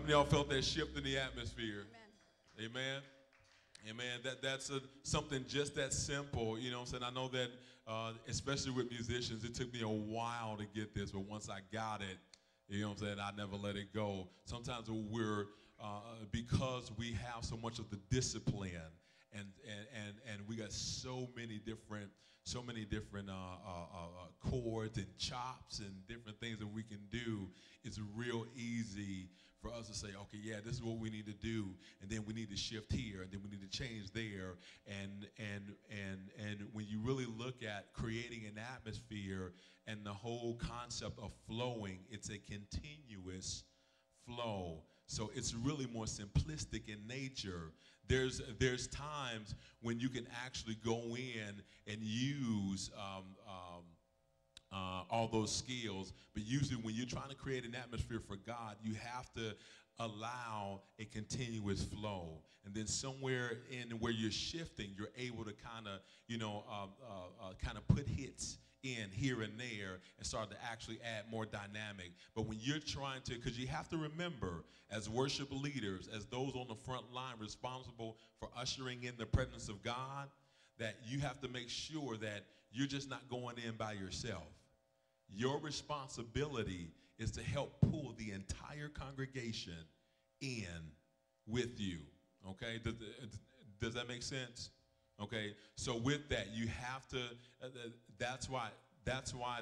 many of y'all felt that shift in the atmosphere? Amen. Amen. Amen. That's something just that simple. You know what I'm saying? I know that, especially with musicians, it took me a while to get this, but once I got it, you know what I'm saying, I never let it go. Sometimes we're, because we have so much of the discipline and we got so many different chords and chops and different things that we can do, it's real easy for us to say, okay, yeah, this is what we need to do, and then we need to shift here, and then we need to change there, and when you really look at creating an atmosphere and the whole concept of flowing, it's a continuous flow. So it's really more simplistic in nature. There's times when you can actually go in and use all those skills, but usually when you're trying to create an atmosphere for God, you have to allow a continuous flow. And then somewhere in where you're shifting, you're able to kind of put hits in here and there and start to actually add more dynamic. But when you're trying to, because you have to remember, as worship leaders, as those on the front line responsible for ushering in the presence of God, that you have to make sure that you're just not going in by yourself. Your responsibility is to help pull the entire congregation in with you. Okay? Does that make sense? Okay? So with that, you have to, that's why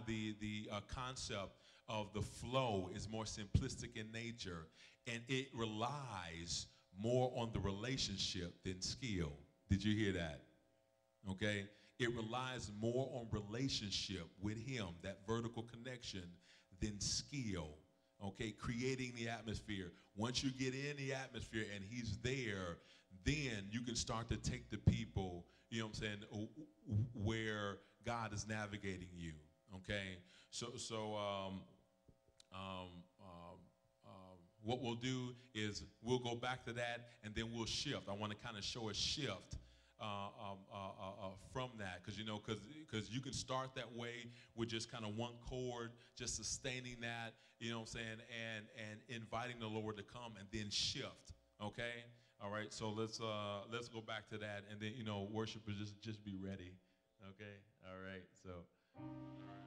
the concept of the flow is more simplistic in nature, and it relies more on the relationship than skill. Did you hear that? Okay? It relies more on relationship with him, that vertical connection, than skill. Okay? Creating the atmosphere. Once you get in the atmosphere and he's there, then you can start to take the people, you know what I'm saying, where God is navigating you. Okay? So what we'll do is we'll go back to that and then we'll shift. I want to kind of show a shift from that, because you can start that way with just kind of one chord, just sustaining that, you know what I'm saying, and inviting the Lord to come and then shift. Okay? All right, so let's go back to that, and then worshipers just be ready. Okay? All right, so all right.